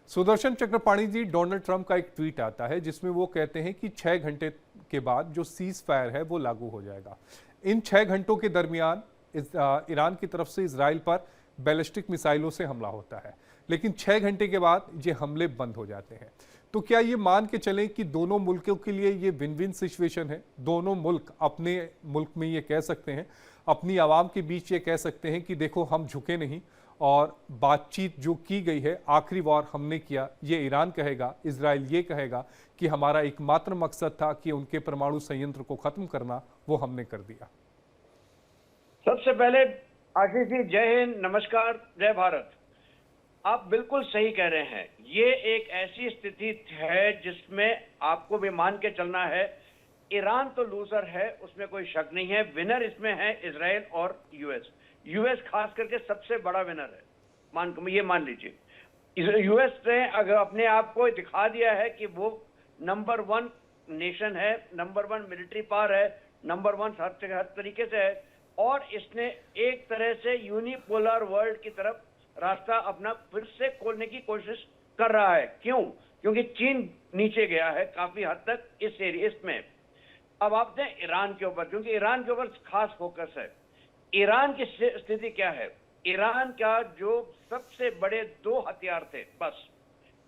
सुदर्शन चक्रपाणी जी, Donald Trump का एक tweet आता है जिसमें वो कहते हैं कि 6 घंटे के बाद जो सीज फायर है वो लागू हो जाएगा। इन 6 घंटों के दरमियान ईरान की तरफ से इजराइल पर बैलिस्टिक मिसाइलों से हमला होता है, लेकिन 6 घंटे के बाद ये हमले बंद हो जाते हैं। तो क्या ये मान के चलें कि दोनों मुल्कों के लिए ये विन विन सिचुएशन है? दोनों मुल्क अपने मुल्क में ये कह सकते हैं, अपनी आवाम के बीच ये कह सकते हैं कि देखो हम झुके नहीं, और बातचीत जो की गई है, आखिरी वॉर हमने किया, ये ईरान कहेगा, इजराइल ये कहेगा कि हमारा एकमात्र मकसद था कि उनके परमाणु संयंत्र को खत्म करना, वो हमने कर दिया। सबसे पहले आशीष जी, जय हिंद, नमस्कार, जय भारत। आप बिल्कुल सही कह रहे हैं। ये एक ऐसी स्थिति है जिसमें आपको भी मान के चलना है, ईरान तो लूजर है, उसमें कोई शक नहीं है। विनर इसमें है इजराइल और यूएस। यूएस खास करके सबसे बड़ा विनर है, ये मान लीजिए। यूएस ने अगर अपने आप को दिखा दिया है कि वो नंबर 1 नेशन है, नंबर 1 मिलिट्री पावर है, नंबर 1 हर तरीके से है, और इसने एक तरह से यूनिपोलर वर्ल्ड की तरफ रास्ता अपना फिर से खोलने की कोशिश कर रहा है। क्यों? क्योंकि चीन नीचे गया है काफी हद तक इस एरिया इसमें। अब आप दें ईरान के ऊपर, क्योंकि ईरान के ऊपर खास फोकस है। ईरान की स्थिति क्या है? ईरान का जो सबसे बड़े 2 हथियार थे, बस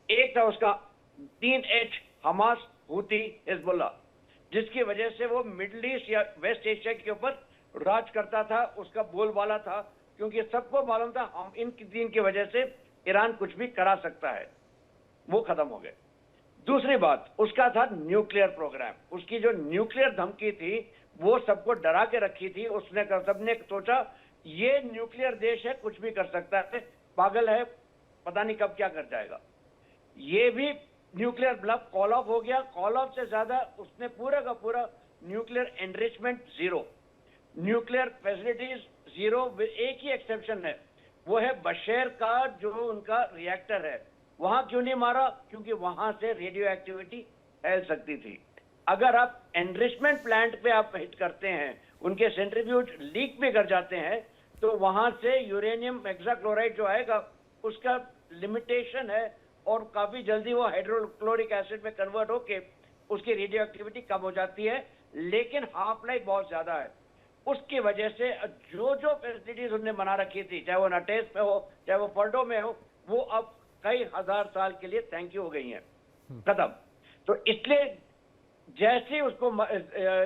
एक था उसका 3H, हमास, हूती, हिजबुल्लाह, जिसकी वजह से वो मिडिल ईस्ट या वेस्ट एशिया के ऊपर राज करता था, उसका बोलबाला था, क्योंकि सबको मालूम था हम इन 3 की वजह से ईरान कुछ भी करा सकता है। वो खत्म हो गए। दूसरी बात, उसका था न्यूक्लियर प्रोग्राम। उसकी जो न्यूक्लियर धमकी थी वो सबको डरा के रखी थी। सबने सोचा ये न्यूक्लियर देश है, कुछ भी कर सकता है, पागल है, पता नहीं कब क्या कर जाएगा। ये भी न्यूक्लियर ब्लफ कॉल ऑफ हो गया। कॉल ऑफ से ज्यादा उसने पूरा का पूरा nuclear enrichment zero, nuclear facilities zero. एक ही एक्सेप्शन है, वो है बशेर का जो उनका रिएक्टर है, वहां क्यों नहीं मारा? क्योंकि वहां से रेडियो एक्टिविटी फैल सकती थी। अगर आप एनरिचमेंट प्लांट पे आप हिट करते हैं, उनके सेंट्रीफ्यूज लीक भी कर जाते हैं, तो वहां से यूरेनियम हेक्साक्लोराइड जो आएगा उसका लिमिटेशन है, और काफी जल्दी वो हाइड्रोक्लोरिक एसिड में कन्वर्ट होके उसकी रेडियो एक्टिविटी कम हो जाती है, लेकिन हाफ लाइफ बहुत ज्यादा है। उसकी वजह से जो जो फैसिलिटीज उन्होंने बना रखी थी, चाहे वो नटेस पे हो, चाहे वो फर्डो में हो, वो अब कई हजार साल के लिए थैंक यू हो गई हैं, खत्म। तो इसलिए जैसे ही उसको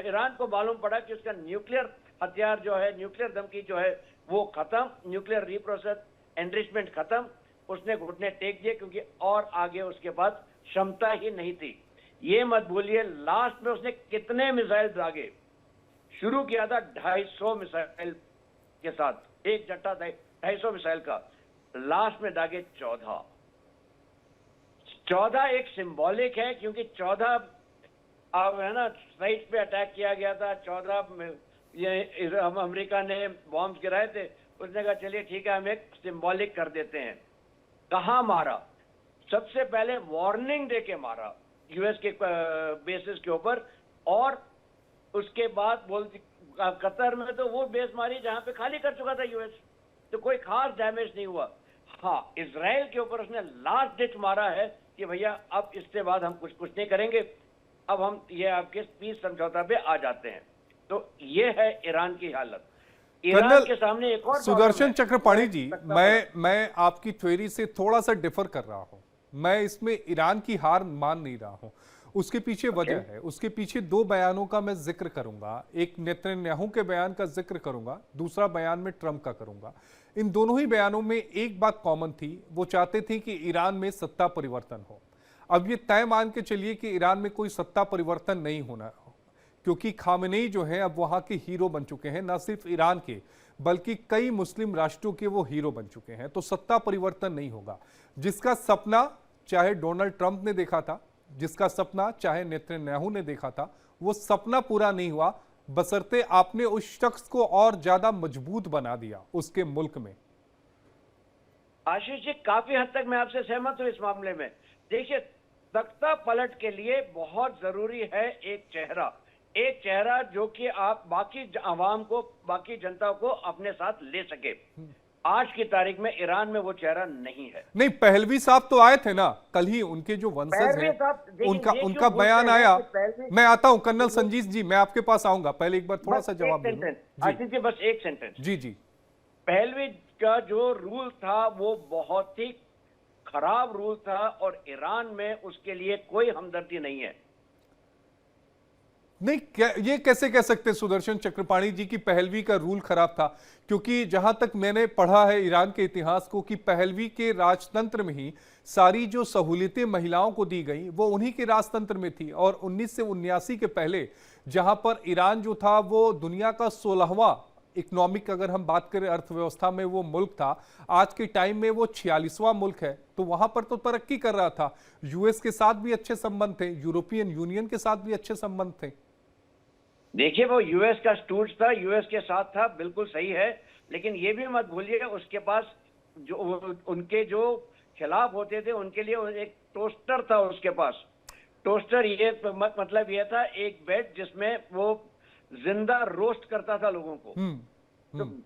ईरान को मालूम पड़ा कि उसका न्यूक्लियर हथियार जो है, न्यूक्लियर धमकी जो है वो खत्म, न्यूक्लियर रिप्रोसेस एनरिचमेंट खत्म, उसने घुटने टेक दिए, क्योंकि और आगे उसके पास क्षमता ही नहीं थी। ये मत भूलिए लास्ट में उसने कितने मिसाइल दागे। शुरू किया था 250 मिसाइल के साथ, एक जट्टा था 250 मिसाइल का, लास्ट में दागे 14 एक सिंबॉलिक है, क्योंकि 14 अब है ना साइट पे अटैक किया गया था। 14 ये अमेरिका ने बॉम्ब गिराए थे, उसने कहा चलिए ठीक है हम एक सिंबॉलिक कर देते हैं। कहां मारा? सबसे पहले वार्निंग दे के मारा यूएस के बेसिस के ऊपर, और उसके बाद कतर में तो वो बेस मारी जहां पे खाली कर चुका था यूएस, तो कोई खास डैमेज नहीं हुआ। हाँ, इजराइल के ऊपर उसने लास्ट डिट मारा है कि भैया अब इसके बाद हम कुछ नहीं करेंगे, अब हम ये आपके पीस समझौता पे आ जाते हैं। तो ये है ईरान की हालत। ईरान के सामने एक और सुदर्शन चक्रपाणी जी, मैं आपकी थ्योरी से थोड़ा सा डिफर कर रहा हूं। मैं इसमें ईरान की हार मान नहीं रहा हूं। उसके पीछे वजह है, उसके पीछे 2 बयानों का मैं जिक्र करूंगा। एक नेतन्याहू के बयान का जिक्र करूंगा, दूसरा बयान में ट्रंप का करूंगा। इन दोनों ही बयानों में एक बात कॉमन थी, वो चाहते थे कि ईरान में सत्ता परिवर्तन हो। अब ये तय मान के चलिए कि ईरान में कोई सत्ता परिवर्तन नहीं होना, क्योंकि खामेनेई जो है अब वहां के हीरो बन चुके हैं, न सिर्फ ईरान के बल्कि कई मुस्लिम राष्ट्रों के वो हीरो बन चुके हैं। तो सत्ता परिवर्तन नहीं होगा। जिसका सपना चाहे डोनाल्ड ट्रंप ने देखा था, जिसका सपना चाहे नेतन्याहू ने देखा था, वो सपना पूरा नहीं हुआ, बशर्ते आपने उस शख्स को और ज्यादा मजबूत बना दिया उसके मुल्क में। आशीष जी, काफी हद तक मैं आपसे सहमत हूं इस मामले में। देखिए, तख्ता पलट के लिए बहुत जरूरी है एक चेहरा जो कि आप बाकी आवाम को, बाकी जनता को अपने साथ ले सके। आज की तारीख में ईरान में वो चेहरा नहीं है। नहीं, पहलवी साहब तो आए थे ना कल ही, उनके जो वंशज पहलवी हैं साहब, देखिए, उनका ये क्यों उनका भूलते बयान हैं आया। कि पहलवी, मैं आता हूं कर्नल संजीत जी, मैं आपके पास आऊंगा, पहले एक बार थोड़ा बस सा एक जवाब दे दो। सेंटेंस जी आशीष जी, बस एक सेंटेंस। जी जी। पहलवी का जो रूल था वो बहुत ही खराब रूल था, और ईरान में उसके लिए कोई हमदर्दी नहीं है। नहीं, ये कैसे कह सकते हैं सुदर्शन चक्रपाणी जी की पहलवी का रूल खराब था? क्योंकि जहां तक मैंने पढ़ा है ईरान के इतिहास को, कि पहलवी के राजतंत्र में ही सारी जो सहूलियतें महिलाओं को दी गई वो उन्हीं के राजतंत्र में थी। और 1979 के पहले जहां पर ईरान जो था वो दुनिया का 16वां इकोनॉमिक, अगर हम बात करें अर्थव्यवस्था में, वो मुल्क था, आज के टाइम में वो 46वां मुल्क है। तो वहां पर तो तरक्की कर रहा था, यूएस के साथ भी अच्छे संबंध थे, यूरोपियन यूनियन के साथ भी अच्छे संबंध थे। देखिए, वो यूएस का स्टूज था, यूएस के साथ था, बिल्कुल सही है। लेकिन ये भी मत भूलिए, उसके पास जो उनके जो खिलाफ होते थे उनके लिए एक टोस्टर था उसके पास। टोस्टर, ये मतलब ये था, एक बेड जिसमें वो जिंदा रोस्ट करता था लोगों को।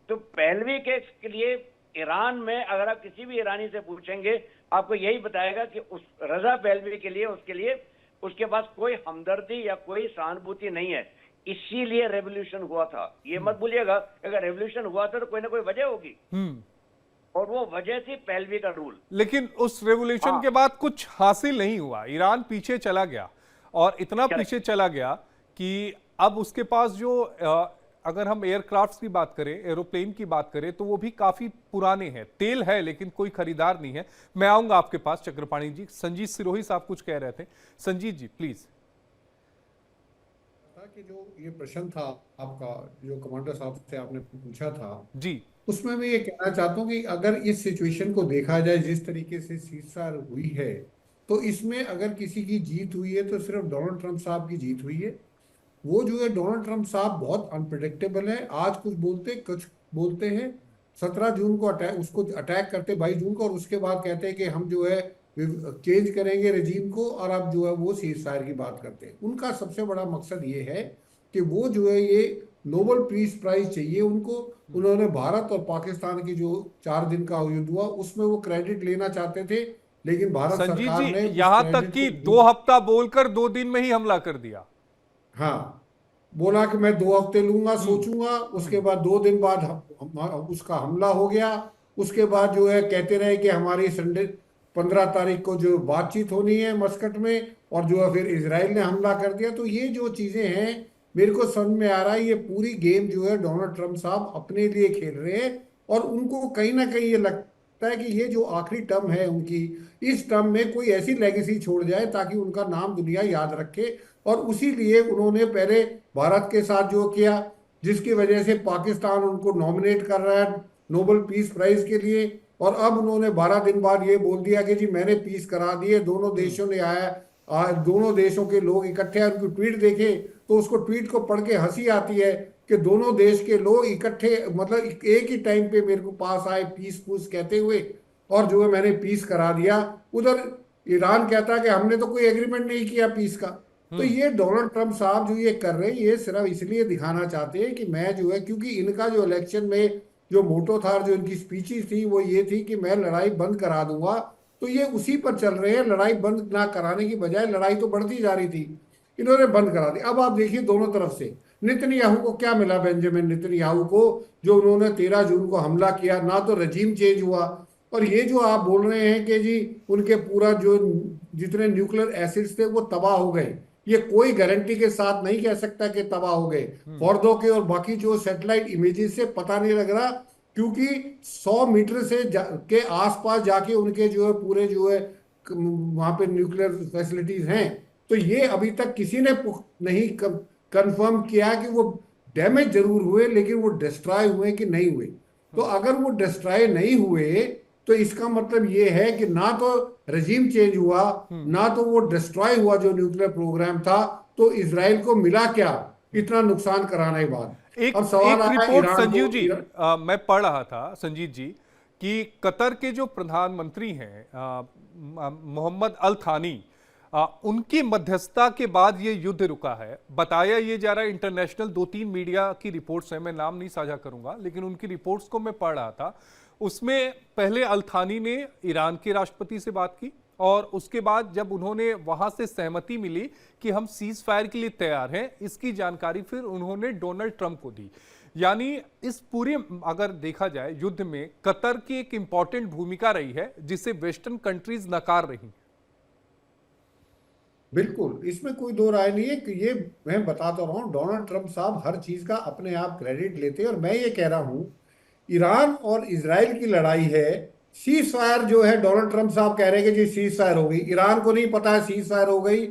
तो पहलवी के लिए ईरान में अगर आप किसी भी ईरानी से पूछेंगे, आपको यही बताएगा कि उस रजा पहलवी के लिए उसके पास कोई हमदर्दी या कोई सहानुभूति नहीं है। इसीलिए रेवोल्यूशन हुआ था, ये मत भूलिएगा। अगर रेवोल्यूशन हुआ था तो कोई ना कोई वजह होगी, और वो वजह थी पहलवी का रूल। लेकिन उस रेवोल्यूशन के बाद कुछ हासिल नहीं हुआ, ईरान पीछे चला गया, और इतना पीछे चला गया कि अब उसके पास जो अगर हम एयरक्राफ्ट्स की बात करें, एरोप्लेन की बात करें, तो वो भी काफी पुराने हैं। तेल है लेकिन कोई खरीदार नहीं है। मैं आऊंगा आपके पास चक्रपाणी जी। संजीत सिरोही साहब कुछ कह रहे थे, संजीत जी प्लीज। कि जो ये प्रश्न था आपका, जो कमांडर साहब से आपने पूछा था जी, उसमें मैं ये कहना चाहता हूँ कि अगर इस सिचुएशन को देखा जाए जिस तरीके से सीजफायर हुई है, तो इसमें अगर किसी की जीत हुई है तो सिर्फ डोनाल्ड ट्रंप साहब की जीत हुई है। वो जो है, डोनाल्ड ट्रंप साहब बहुत अनप्रिडिक्टेबल है। आज कुछ बोलते हैं, 17 जून को उसको अटैक करते 22 जून को, और उसके बाद कहते हैं कि हम जो है चेंज करेंगे रेजीम को, और अब जो है वो सीज फायर की बात करते हैं। उनका सबसे बड़ा मकसद ये है कि वो जो है ये नोबेल पीस प्राइज चाहिए उनको। उन्होंने भारत और पाकिस्तान की जो 4 दिन का युद्ध हुआ उसमें वो क्रेडिट लेना चाहते थे, लेकिन भारत संजीत सरकार जी, ने उस यहां तक क्रेडिट कि को 2 हफ्ता बोलकर 2 दिन में ही हमला कर दिया। हाँ, बोला कि मैं 2 हफ्ते लूंगा, सोचूंगा। उसके बाद 2 दिन बाद उसका हमला हो गया। उसके बाद जो है कहते रहे कि हमारी संडे 15 तारीख को जो बातचीत होनी है मस्कट में, और जो है फिर इजराइल ने हमला कर दिया। तो ये जो चीजें हैं, मेरे को समझ में आ रहा है ये पूरी गेम जो है डोनाल्ड ट्रंप साहब अपने लिए खेल रहे हैं। और उनको कहीं ना कहीं ये लगता है कि ये जो आखिरी टर्म है उनकी, इस टर्म में कोई ऐसी लेगेसी छोड़ जाए ताकि उनका नाम दुनिया याद रखे। और उसी लिए उन्होंने पहले भारत के साथ जो किया, जिसकी वजह से पाकिस्तान उनको नॉमिनेट कर रहा है नोबेल पीस प्राइज के लिए। और अब उन्होंने 12 दिन बाद ये बोल दिया कि जी मैंने पीस करा दिए। दोनों देशों ने दोनों देशों के लोग इकट्ठे हैं। उनकी ट्वीट देखे तो उसको ट्वीट को पढ़ के हंसी आती है कि दोनों देश के लोग इकट्ठे, मतलब एक ही टाइम पे मेरे को पास आए पीस पूस कहते हुए, और जो है मैंने पीस करा दिया। उधर ईरान कहता है कि हमने तो कोई एग्रीमेंट नहीं किया पीस का। तो ये डोनाल्ड ट्रंप साहब जो ये कर रहे हैं, ये सिर्फ इसलिए दिखाना चाहते हैं कि मैं जो है, क्योंकि इनका जो इलेक्शन में जो मोटो था, जो इनकी स्पीचेस थी, वो ये थी कि मैं लड़ाई बंद करा दूंगा। तो ये उसी पर चल रहे हैं। लड़ाई बंद ना कराने की बजाय लड़ाई तो बढ़ती जा रही थी, इन्होंने बंद करा दी। अब आप देखिए दोनों तरफ से नेतन्याहू को क्या मिला, बेंजामिन नेतन्याहू को, जो उन्होंने 13 जून को हमला किया, ना तो रजीम चेंज हुआ। और ये जो आप बोल रहे हैं कि जी उनके पूरा जो जितने न्यूक्लियर एसिड्स थे वो तबाह हो गए, ये कोई गारंटी के साथ नहीं कह सकता कि तबाह हो गए। फॉर्दो के और बाकी जो सैटेलाइट इमेजेस से पता नहीं लग रहा, क्योंकि 100 मीटर से के आसपास जाके उनके जो है पूरे जो है वहां पे न्यूक्लियर फैसिलिटीज हैं। तो ये अभी तक किसी ने नहीं कंफर्म किया कि वो डैमेज जरूर हुए, लेकिन वो डिस्ट्रॉय हुए कि नहीं हुए। तो अगर वो डिस्ट्रॉय नहीं हुए तो इसका मतलब ये है कि ना तो रजीम चेंज हुआ, ना तो वो डिस्ट्रॉय हुआ जो न्यूक्लियर प्रोग्राम था। तो इजराइल को मिला क्या इतना नुकसान कराने के बाद? एक सवाल आया रिपोर्ट ईरान संजीव को। जी, मैं पढ़ रहा था संजीव जी कि कतर के जो प्रधानमंत्री हैं मोहम्मद अल थानी, उनकी मध्यस्थता के बाद ये युद्ध रुका है। बताया ये जा रहा है, इंटरनेशनल 2-3 मीडिया की रिपोर्ट्स हैं, मैं नाम नहीं साझा करूंगा, लेकिन उनकी रिपोर्ट्स को मैं पढ़ रहा था। उसमें पहले अल थानी ने ईरान के राष्ट्रपति से बात की और उसके बाद जब उन्होंने वहां से सहमति मिली कि हम सीज फायर के लिए तैयार हैं, इसकी जानकारी फिर उन्होंने डोनाल्ड ट्रंप को दी। यानी इस पूरे अगर देखा जाए युद्ध में कतर की एक इंपॉर्टेंट भूमिका रही है जिसे वेस्टर्न कंट्रीज नकार रही। बिल्कुल, इसमें कोई दो राय नहीं है कि ये मैं बताता रहा हूँ, डोनाल्ड ट्रंप साहब हर चीज का अपने आप क्रेडिट लेते हैं। और मैं ये कह रहा हूँ, ईरान और इजराइल की लड़ाई है, सीज फायर जो है डोनाल्ड ट्रंप साहब कह रहे हैं कि जी सीज फायर हो गई, ईरान को नहीं पता है सीज फायर हो गई।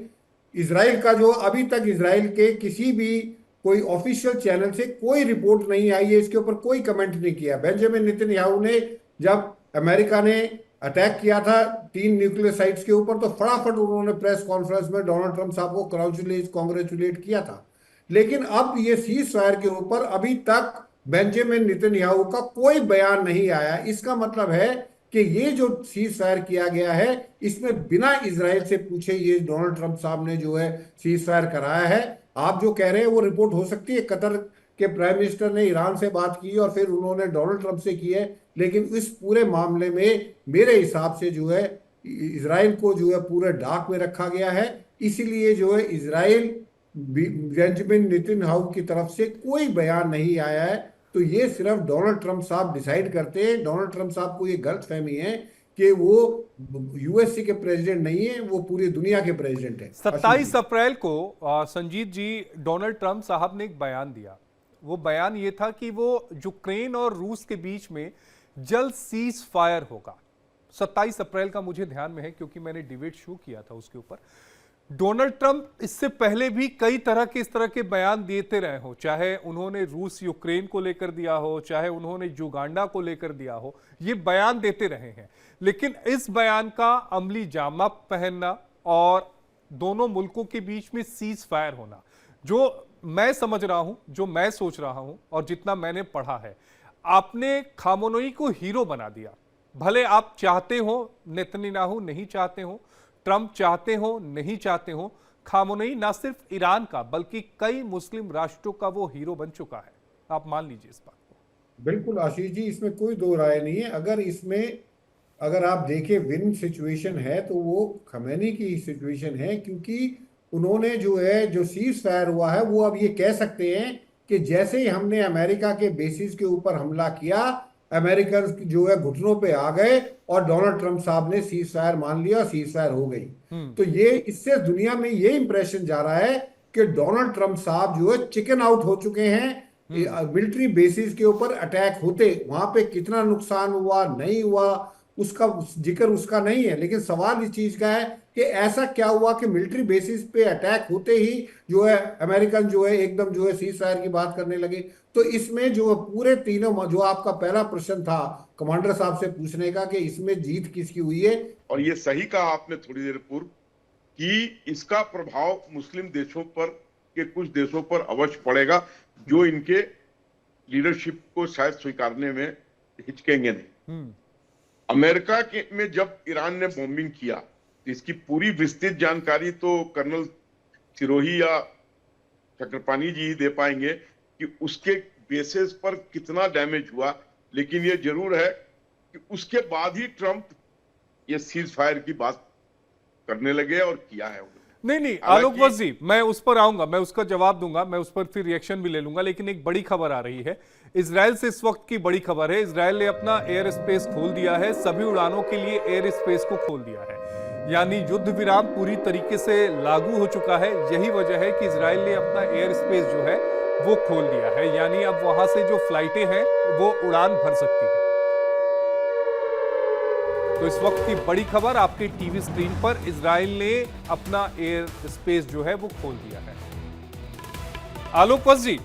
इजराइल का जो अभी तक इजराइल के किसी भी कोई ऑफिशियल चैनल से कोई रिपोर्ट नहीं आई है, इसके ऊपर कोई कमेंट नहीं किया। बेंजामिन नेतन्याहू ने जब अमेरिका ने अटैक किया था 3 न्यूक्लियर साइट्स के ऊपर, तो फटाफट उन्होंने प्रेस कॉन्फ्रेंस में डोनाल्ड ट्रंप साहब को कॉन्ग्रेचुलेट किया था। लेकिन अब ये सीज फायर के ऊपर अभी तक बेंजामिन नेतन्याहू का कोई बयान नहीं आया। इसका मतलब है कि ये जो सीज फायर किया गया है, इसमें बिना इजराइल से पूछे ये डोनाल्ड ट्रंप साहब ने जो है सीज फायर कराया है। आप जो कह रहे हैं वो रिपोर्ट हो सकती है, कतर के प्राइम मिनिस्टर ने ईरान से बात की और फिर उन्होंने डोनाल्ड ट्रंप से की है, लेकिन इस पूरे मामले में मेरे हिसाब से जो है इजराइल को जो है पूरे डाक में रखा गया है। इसीलिए जो है इजराइल बेंजामिन नेतन्याहू की तरफ से कोई बयान नहीं आया है। तो ये सिर्फ डोनाल्ड ट्रंप साहब डिसाइड करते हैं। डोनाल्ड ट्रंप साहब को ये गलतफहमी है कि वो यूएसए के प्रेसिडेंट नहीं है, वो पूरी दुनिया के प्रेसिडेंट है। 27 अप्रैल को संजीत जी डोनाल्ड ट्रंप साहब ने एक बयान दिया। वो बयान ये था कि वो यूक्रेन और रूस के बीच में जल्द सीज फायर होगा। 27 अप्रैल का मुझे ध्यान में है क्योंकि मैंने डिबेट शो किया था उसके ऊपर। डोनाल्ड ट्रंप इससे पहले भी कई तरह के इस तरह के बयान देते रहे हो, चाहे उन्होंने रूस यूक्रेन को लेकर दिया हो, चाहे उन्होंने युगांडा को लेकर दिया हो, ये बयान देते रहे हैं। लेकिन इस बयान का अमली जामा पहनना और दोनों मुल्कों के बीच में सीज फायर होना, जो मैं समझ रहा हूं, जो मैं सोच रहा हूं और जितना मैंने पढ़ा है, आपने खामोनई को हीरो बना दिया। भले आप चाहते हो, नेतन्याहू नहीं चाहते हो, ट्रंप चाहते हो नहीं चाहते हो, खामोनई ना सिर्फ ईरान का बल्कि कई मुस्लिम राष्ट्रों का वो हीरो बन चुका है। आप मान लीजिए इस बात को। बिल्कुल आशीष जी, इसमें कोई दो राय नहीं है। अगर आप देखें विन सिचुएशन है तो वो खमेनी की सिचुएशन है, क्योंकि उन्होंने जो सीज फायर हुआ है वो अब ये कह सकते हैं कि जैसे ही हमने अमेरिका के बेसिस के ऊपर हमला किया, अमेरिकन जो है घुटनों पे आ गए और डोनाल्ड ट्रंप साहब ने सीज फायर मान लिया, सीज फायर हो गई। तो ये इससे दुनिया में ये इंप्रेशन जा रहा है कि डोनाल्ड ट्रंप साहब जो है चिकन आउट हो चुके हैं। मिलिट्री बेसिस के ऊपर अटैक होते वहां पे कितना नुकसान हुआ नहीं हुआ उसका जिक्र उसका नहीं है, लेकिन सवाल इस चीज का है कि ऐसा क्या हुआ कि मिलिट्री बेसिस पे अटैक होते ही जो है अमेरिकन जो है एकदम जो है सीज फायर की बात करने लगे। तो इसमें जो पूरे तीनों, जो आपका पहला प्रश्न था कमांडर साहब से पूछने का कि इसमें जीत किसकी हुई है, और ये सही कहा आपने थोड़ी देर पूर्व कि इसका प्रभाव मुस्लिम देशों पर के कुछ देशों पर अवश्य पड़ेगा जो इनके लीडरशिप को शायद स्वीकारने में हिचकेंगे नहीं। अमेरिका के में जब ईरान ने बॉम्बिंग किया, इसकी पूरी विस्तृत जानकारी तो कर्नल सिरोही या चक्रपाणी जी ही दे पाएंगे कि उसके बेसिस पर कितना डैमेज हुआ। लेकिन ये जरूर है कि उसके बाद ही ट्रंप ये सीज फायर की बात करने लगे और किया है। नहीं आलोक वत्स जी, मैं उस पर आऊंगा, मैं उसका जवाब दूंगा, मैं उस पर फिर रिएक्शन भी ले लूंगा। लेकिन एक बड़ी खबर आ रही है इजराइल से, इस वक्त की बड़ी खबर है, इजराइल ने अपना एयर स्पेस खोल दिया है, सभी उड़ानों के लिए एयर स्पेस को खोल दिया है। यानी युद्ध विराम पूरी तरीके से लागू हो चुका है। यही वजह है कि इजराइल ने अपना एयर स्पेस जो है वो खोल दिया है। यानी अब वहां से जो फ्लाइटें हैं वो उड़ान भर सकती है। तो इस वक्त की बड़ी खबर आपके टीवी स्क्रीन पर, इजराइल ने अपना एयर स्पेस जो है वो खोल दिया है। आलोक वत्स जी,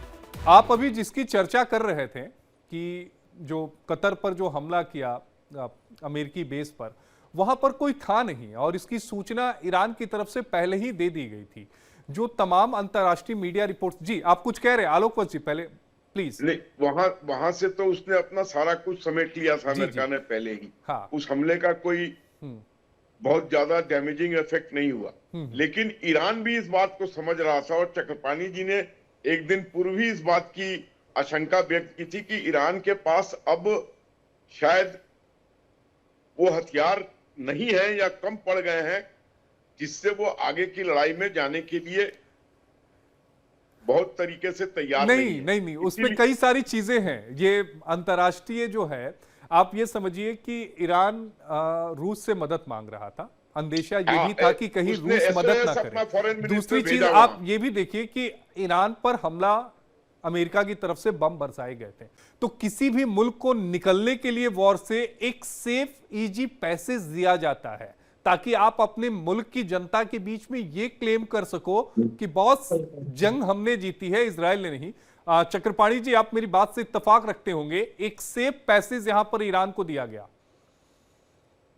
आप अभी जिसकी चर्चा कर रहे थे कि जो कतर पर जो हमला किया अमेरिकी बेस पर, वहां पर कोई था नहीं और इसकी सूचना ईरान की तरफ से पहले ही दे दी गई थी। जो तमाम अंतर्राष्ट्रीय मीडिया रिपोर्ट, जी आप कुछ कह रहे हैं आलोक वत्स जी, पहले प्लीज। नहीं, वहां से तो उसने अपना सारा कुछ समेट लिया था अमेरिका ने पहले ही। हाँ। उस हमले का कोई बहुत ज्यादा डैमेजिंग इफेक्ट नहीं हुआ। लेकिन ईरान भी इस बात को समझ रहा था और चक्रपाणी जी ने एक दिन पूर्व ही इस बात की आशंका व्यक्त की थी कि ईरान के पास अब शायद वो हथियार नहीं है या कम पड़ गए हैं जिससे वो आगे की लड़ाई में जाने के लिए बहुत तरीके से तैयार नहीं है। नहीं नहीं, उसमें इसीलिए कई सारी चीजें हैं। ये अंतर्राष्ट्रीय जो है, आप ये समझिए कि ईरान रूस से मदद मांग रहा था। अंदेशा ये हाँ, भी था कि कहीं उसने रूस मदद ना SOS अपना फॉरेन करे। मिनिस्टर दूसरी चीज भेजा आप वहां। ये भी देखिए कि ईरान पर हमला अमेरिका की तरफ से बम बरसाए गए थे। तो किसी भी मुल्क को निकलने के लिए वॉर से एक सेफ इजी पैसेज दिया जाता है, ताकि आप अपने मुल्क की जनता के बीच में ये क्लेम कर सको कि बॉस जंग हमने जीती है, इजराइल ने नहीं। चक्रपाणी जी, आप मेरी बात से इत्तेफाक रखते होंगे, एक सेफ पैसेज यहां पर ईरान को दिया गया।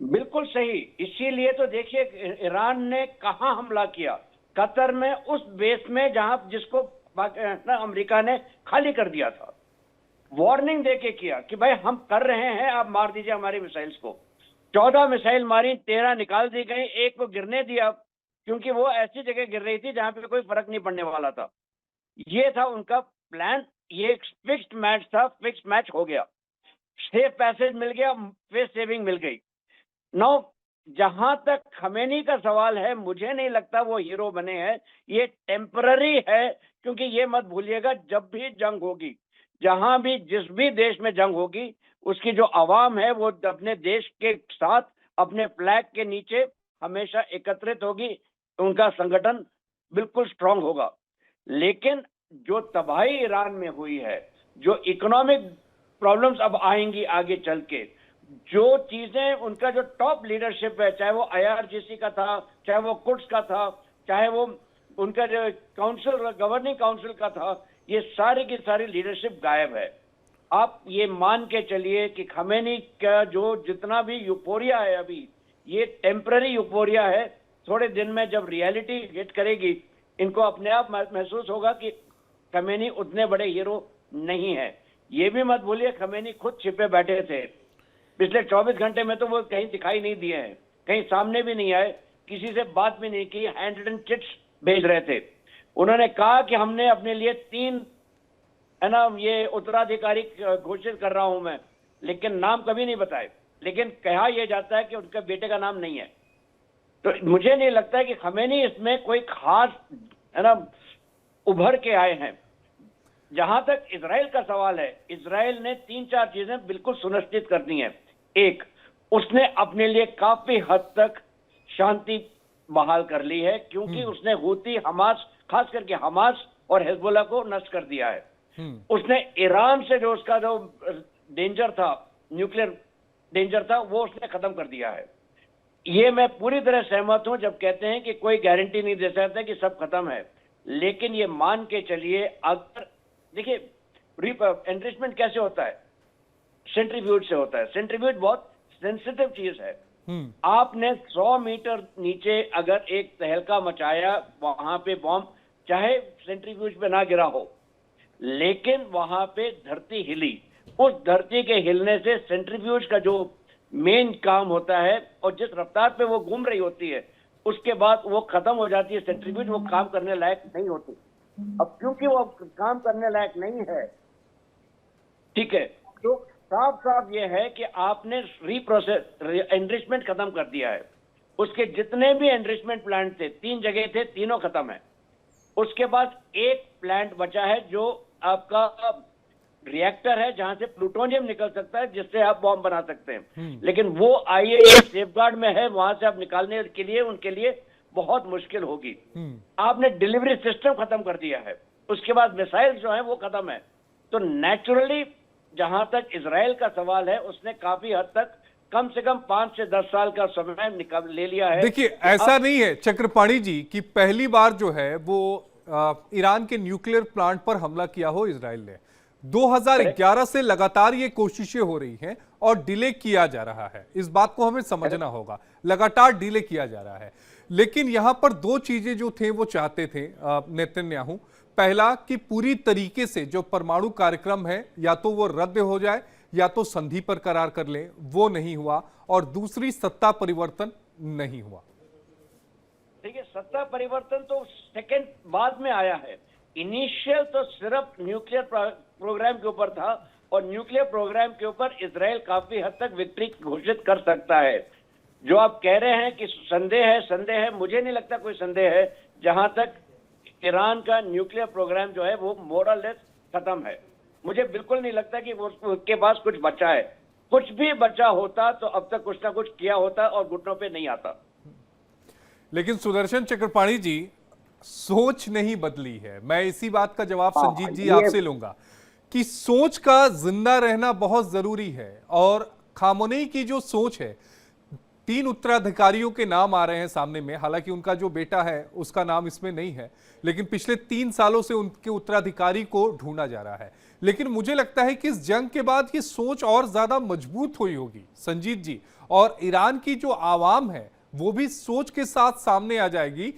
बिल्कुल सही। इसीलिए तो देखिए ईरान ने कहां हमला किया, कतर में, उस बेस में जहां जिसको अमेरिका ने खाली कर दिया था। वार्निंग देके किया कि भाई हम कर रहे हैं, आप मार दीजिए हमारी मिसाइल्स को। 14 मिसाइल मारी, 13 निकाल दी गई, एक को गिरने दिया क्योंकि वो ऐसी जगह गिर रही थी जहां पे कोई फर्क नहीं पड़ने वाला था। ये था उनका प्लान। ये एक फिक्स्ड मैच था, फिक्स्ड मैच हो गया, सेफ पैसेज मिल गया, फेस सेविंग मिल गई। नौ, जहां तक खमेनी का सवाल है, मुझे नहीं लगता वो हीरो बने हैं। ये टेम्पररी है, क्योंकि ये मत भूलिएगा, जब भी जंग होगी, जहां भी जिस भी देश में जंग होगी, उसकी जो आवाम है वो अपने देश के साथ अपने फ्लैग के नीचे हमेशा एकत्रित होगी, उनका संगठन बिल्कुल स्ट्रांग होगा। लेकिन जो तबाही ईरान में हुई है, जो इकोनॉमिक प्रॉब्लम्स अब आएंगी आगे चल के, जो चीजें उनका जो टॉप लीडरशिप है, चाहे वो IRGC का था, चाहे वो कुड्स का था, चाहे वो उनका जो काउंसिल, गवर्निंग काउंसिल का था, ये सारी की सारी लीडरशिप गायब है। आप ये मान के चलिए कि खमेनी का जो जितना भी यूफोरिया है अभी, ये टेम्पररी यूफोरिया है। थोड़े दिन में जब रियलिटी हिट करेगी, इनको अपने आप महसूस होगा कि खमेनी उतने बड़े हीरो नहीं है। ये भी मत भूलिए, खमेनी खुद छिपे बैठे थे। पिछले 24 घंटे में तो वो कहीं दिखाई नहीं दिए हैं, कहीं सामने भी नहीं आए, किसी से बात भी नहीं की, हैंड रिटन चिट्स भेज रहे थे। उन्होंने कहा कि हमने अपने लिए 3 है ना ये उत्तराधिकारी घोषित कर रहा हूं मैं, लेकिन नाम कभी नहीं बताए। लेकिन कहा यह जाता है कि उनके बेटे का नाम नहीं है। तो मुझे नहीं लगता है कि खमेनी इसमें कोई खास है ना उभर के आए हैं। जहां तक इजराइल का सवाल है, इजराइल ने 3-4 चीजें बिल्कुल सुनिश्चित करनी है। एक, उसने अपने लिए काफी हद तक शांति बहाल कर ली है, क्योंकि उसने हूती, हमास, खास करके हमास और हिजबुल्लाह को नष्ट कर दिया है। उसने ईरान से जो उसका जो डेंजर था, न्यूक्लियर डेंजर था, वो उसने खत्म कर दिया है। ये मैं पूरी तरह सहमत हूं जब कहते हैं कि कोई गारंटी नहीं दे सकता कि सब खत्म है, लेकिन ये मान के चलिए, अगर देखिए एनरिचमेंट कैसे होता है, सेंट्रीफ्यूज से होता है। सेंट्रीफ्यूज बहुत सेंसिटिव चीज है। आपने 100 मीटर नीचे अगर एक तहलका मचाया, वहां पे बॉम्ब, चाहे सेंट्रीफ्यूज पे ना गिरा हो, लेकिन वहां पे धरती हिली, उस धरती के हिलने से सेंट्रीफ्यूज का जो मेन काम होता है, और जिस रफ्तार पे वो घूम रही होती है, उसके बाद वो खत्म हो जाती है सेंट्रीफ्यूज, वो काम करने लायक नहीं होती। अब क्योंकि वो काम करने लायक नहीं है, ठीक है, तो साफ साफ ये है कि आपने रीप्रोसेस एनरिचमेंट खत्म कर दिया है। उसके जितने भी एनरिचमेंट प्लांट थे, 3 जगह थे, तीनों खत्म है। उसके बाद एक प्लांट बचा है जो आपका रिएक्टर है, जहां से प्लूटोनियम निकल सकता है, जिससे आप बॉम्ब बना सकते हैं। लेकिन वो IAEA सेफगार्ड में है, वहां से आप निकालने के लिए उनके लिए बहुत मुश्किल होगी। आपने डिलीवरी सिस्टम खत्म कर दिया है, उसके बाद मिसाइल जो है वो खत्म है। तो नेचुरली जहां तक इजराइल का सवाल है, उसने काफी हद तक कम से कम 5 से 10 साल का समय निकाल ले लिया है। देखिए, ऐसा नहीं है चक्रपाणी जी कि पहली बार जो है वो ईरान के न्यूक्लियर प्लांट पर हमला किया हो इजराइल ने। 2011 से लगातार ये कोशिशें हो रही हैं और डिले किया जा रहा है। इस बात को हमें समझना होगा, लगातार डिले किया जा रहा है। लेकिन यहां पर 2 चीजें जो थे वो चाहते थे नेतन्याहू। पहला कि पूरी तरीके से जो परमाणु कार्यक्रम है, या तो वो रद्द हो जाए या तो संधि पर करार कर लें, वो नहीं हुआ। और दूसरी, सत्ता परिवर्तन नहीं हुआ। देखिए, सत्ता परिवर्तन तो सेकंड बाद में आया है। इनिशियल तो सिर्फ न्यूक्लियर प्रोग्राम के ऊपर था, और न्यूक्लियर प्रोग्राम के ऊपर इजराइल काफी हद तक विक्ट्री घोषित कर सकता है। जो आप कह रहे हैं कि संदेह है, मुझे नहीं लगता कोई संदेह है। जहां तक ईरान का न्यूक्लियर प्रोग्राम जो है वो मोरलेस खत्म है। मुझे बिल्कुल नहीं लगता कि वो उसके पास कुछ बचा है। कुछ भी बचा होता तो अब तक कुछ ना कुछ किया होता और घुटनों पे नहीं आता। लेकिन सुदर्शन चक्रपाणी जी, सोच नहीं बदली है। मैं इसी बात का जवाब संजीत जी आपसे लूंगा कि सोच का जिंदा रहना बहुत जरूरी है। और खामोनेई की जो सोच है, 3 उत्तराधिकारियों के नाम आ रहे हैं सामने में, हालांकि उनका जो बेटा है उसका नाम इसमें नहीं है, लेकिन पिछले 3 सालों से उनके उत्तराधिकारी को ढूंढा जा रहा है। लेकिन मुझे लगता है कि इस जंग के बाद ये सोच और ज्यादा मजबूत हुई होगी संजीत जी, और ईरान की जो आवाम है वो भी सोच के साथ सामने आ जाएगी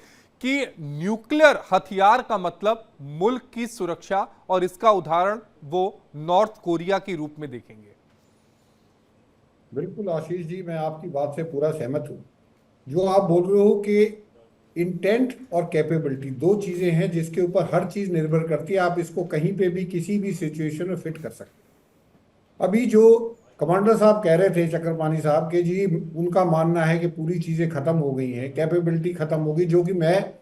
कि न्यूक्लियर हथियार का मतलब मुल्क की सुरक्षा, और इसका उदाहरण वो नॉर्थ कोरिया के रूप में देखेंगे। बिल्कुल आशीष जी, मैं आपकी बात से पूरा सहमत हूँ। जो आप बोल रहे हो कि इंटेंट और कैपेबिलिटी 2 चीजें हैं जिसके ऊपर हर चीज निर्भर करती है। आप इसको कहीं पे भी किसी भी सिचुएशन में फिट कर सकते हैं। अभी जो कमांडर साहब कह रहे थे, चक्रपाणी साहब, के जी उनका मानना है कि पूरी चीजें खत्म हो गई हैं, कैपेबिलिटी खत्म हो गई, जो कि मैं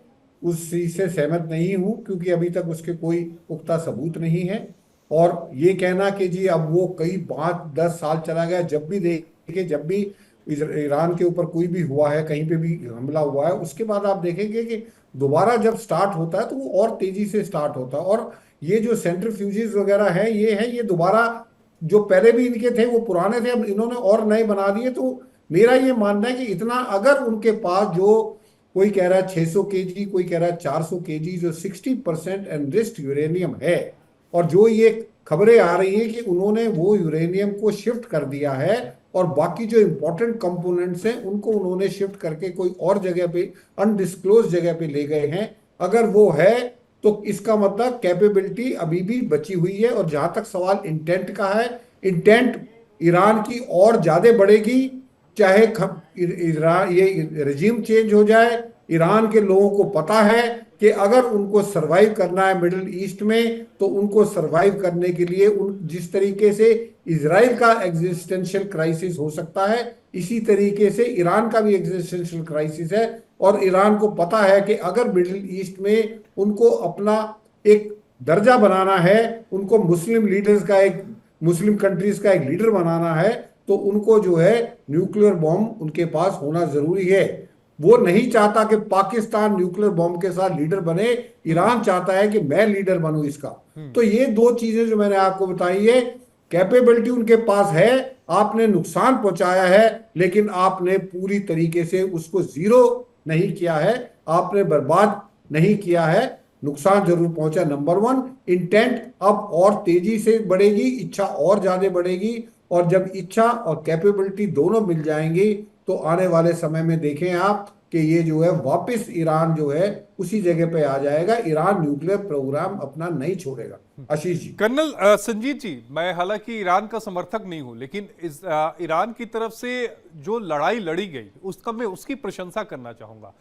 उस चीज से सहमत नहीं हूं, क्योंकि अभी तक उसके कोई पुख्ता सबूत नहीं है। और ये कहना कि जी अब वो कई 5-10 साल चला गया, जब भी देखें, जब भी ईरान के ऊपर कोई भी हुआ है, कहीं पे भी हमला हुआ है, उसके बाद आप देखेंगे कि दोबारा जब स्टार्ट होता है तो वो और तेजी से स्टार्ट होता है। और ये जो सेंट्रीफ्यूजेस वगैरह है, ये दोबारा, जो पहले भी इनके थे वो पुराने थे, अब इन्होंने और नए बना दिए। तो मेरा ये मानना है कि इतना अगर उनके पास, जो कोई कह रहा है 600 केजी, कोई कह रहा है 400 केजी, जो 60% एनरिच्ड यूरेनियम है, और जो ये खबरें आ रही हैं कि उन्होंने वो यूरेनियम को शिफ्ट कर दिया है और बाकी जो इंपॉर्टेंट कंपोनेंट्स हैं उनको उन्होंने शिफ्ट करके कोई और जगह पे, अनडिस्क्लोज जगह पे ले गए हैं, अगर वो है तो इसका मतलब कैपेबिलिटी अभी भी बची हुई है। और जहां तक सवाल इंटेंट का है, इंटेंट ईरान की और ज्यादा बढ़ेगी, चाहे ईरान ये रेजिम चेंज हो जाए। ईरान के लोगों को पता है कि अगर उनको सरवाइव करना है मिडिल ईस्ट में, तो उनको सरवाइव करने के लिए उन जिस तरीके से इजराइल का एग्जिस्टेंशियल क्राइसिस हो सकता है, इसी तरीके से ईरान का भी एग्जिस्टेंशियल क्राइसिस है। और ईरान को पता है कि अगर मिडिल ईस्ट में उनको अपना एक दर्जा बनाना है, उनको मुस्लिम लीडर्स का, एक मुस्लिम कंट्रीज का एक लीडर बनाना है, तो उनको जो है न्यूक्लियर बॉम्ब उनके पास होना जरूरी है। वो नहीं चाहता कि पाकिस्तान न्यूक्लियर बॉम्ब के साथ लीडर बने, ईरान चाहता है कि मैं लीडर बनूं इसका। तो ये 2 चीजें जो मैंने आपको बताई है, कैपेबिलिटी उनके पास है, आपने नुकसान पहुंचाया है, लेकिन आपने पूरी तरीके से उसको जीरो नहीं किया है, आपने बर्बाद नहीं किया है। नुकसान जरूर पहुंचा। नंबर 1, इंटेंट अब और तेजी से बढ़ेगी, इच्छा और ज्यादा बढ़ेगी, और जब इच्छा और कैपेबिलिटी दोनों मिल जाएंगी तो आने वाले समय में देखें आप कि ये जो है वापस ईरान जो है उसी जगह पे आ जाएगा। ईरान न्यूक्लियर प्रोग्राम अपना नहीं छोड़ेगा। आशीष जी। कर्नल संजीत जी, मैं हालांकि ईरान का समर्थक नहीं हूं, लेकिन ईरान की तरफ से जो लड़ाई लड़ी गई मैं उसकी प्रशंसा करना चाहूंगा।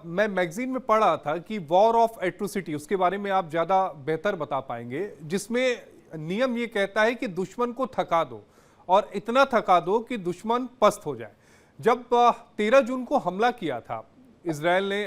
मैं मैगजीन में पढ़ रहा था कि वॉर ऑफ एट्रोसिटी, उसके बारे में आप ज्यादा बेहतर बता पाएंगे, जिसमें नियम ये कहता है कि दुश्मन को थका दो, और इतना थका दो कि दुश्मन पस्त हो जाए। जब 13 जून को हमला किया था इजराइल ने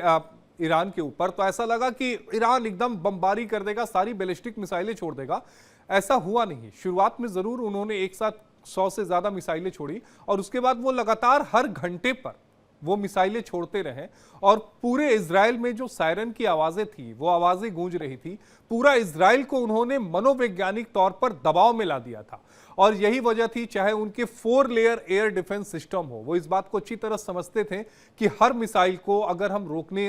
ईरान के ऊपर, तो ऐसा लगा कि ईरान एकदम बमबारी कर देगा, सारी बैलिस्टिक मिसाइलें छोड़ देगा। ऐसा हुआ नहीं। शुरुआत में जरूर उन्होंने एक साथ 100 से ज्यादा मिसाइलें छोड़ी, और उसके बाद वो लगातार हर घंटे पर वो मिसाइलें छोड़ते रहे, और पूरे इजराइल में जो सायरन की आवाजें थी वो आवाजें गूंज रही थी। पूरा इजराइल को उन्होंने मनोवैज्ञानिक तौर पर दबाव में ला दिया था, और यही वजह थी, चाहे उनके 4 लेयर एयर डिफेंस सिस्टम हो, वो इस बात को अच्छी तरह समझते थे कि हर मिसाइल को अगर हम रोकने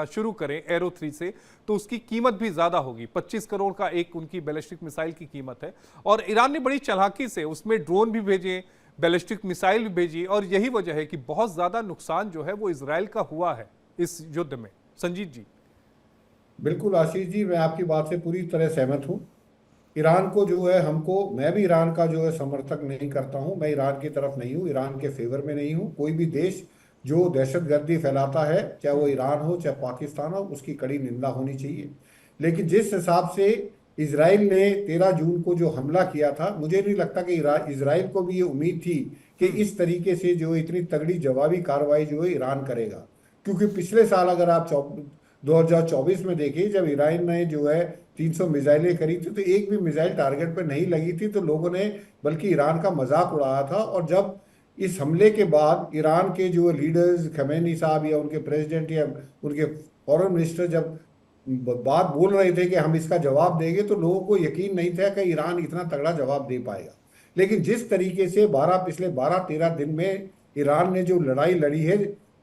शुरू करें एरो 3 से, तो उसकी कीमत भी ज्यादा होगी। 25 करोड़ का एक उनकी बैलिस्टिक मिसाइल की कीमत है, और ईरान ने बड़ी चालाकी से उसमें ड्रोन भी भेजे, बैलिस्टिक मिसाइल भी भेजी, और यही वजह है कि बहुत ज्यादा नुकसान जो है वो इजराइल का हुआ है इस युद्ध में। संजीत जी। बिल्कुल आशीष जी, मैं आपकी बात से पूरी तरह सहमत हूँ। ईरान को जो है, मैं भी ईरान का जो है समर्थक नहीं करता हूँ, मैं ईरान की तरफ नहीं हूँ, ईरान के फेवर में नहीं हूँ। कोई भी देश जो दहशतगर्दी फैलाता है, चाहे वो ईरान हो चाहे पाकिस्तान हो, उसकी कड़ी निंदा होनी चाहिए। लेकिन जिस हिसाब से इजराइल ने 13 जून को जो हमला किया था, मुझे नहीं लगता कि इजराइल को भी ये उम्मीद थी कि इस तरीके से जो इतनी तगड़ी जवाबी कार्रवाई जो है ईरान करेगा। क्योंकि पिछले साल अगर आप 2024 में देखें, जब ईरान ने जो है 300 मिसाइलें करी थी, तो एक भी मिसाइल टारगेट पर नहीं लगी थी, तो लोगों ने बल्कि ईरान का मजाक उड़ाया था। और जब इस हमले के बाद ईरान के जो लीडर्स, खमेनी साहब या उनके प्रेसिडेंट या उनके फॉरेन मिनिस्टर जब बात बोल रहे थे कि हम इसका जवाब देंगे, तो लोगों को यकीन नहीं था कि ईरान इतना तगड़ा जवाब दे पाएगा। लेकिन जिस तरीके से पिछले 12-13 दिन में ईरान ने जो लड़ाई लड़ी है,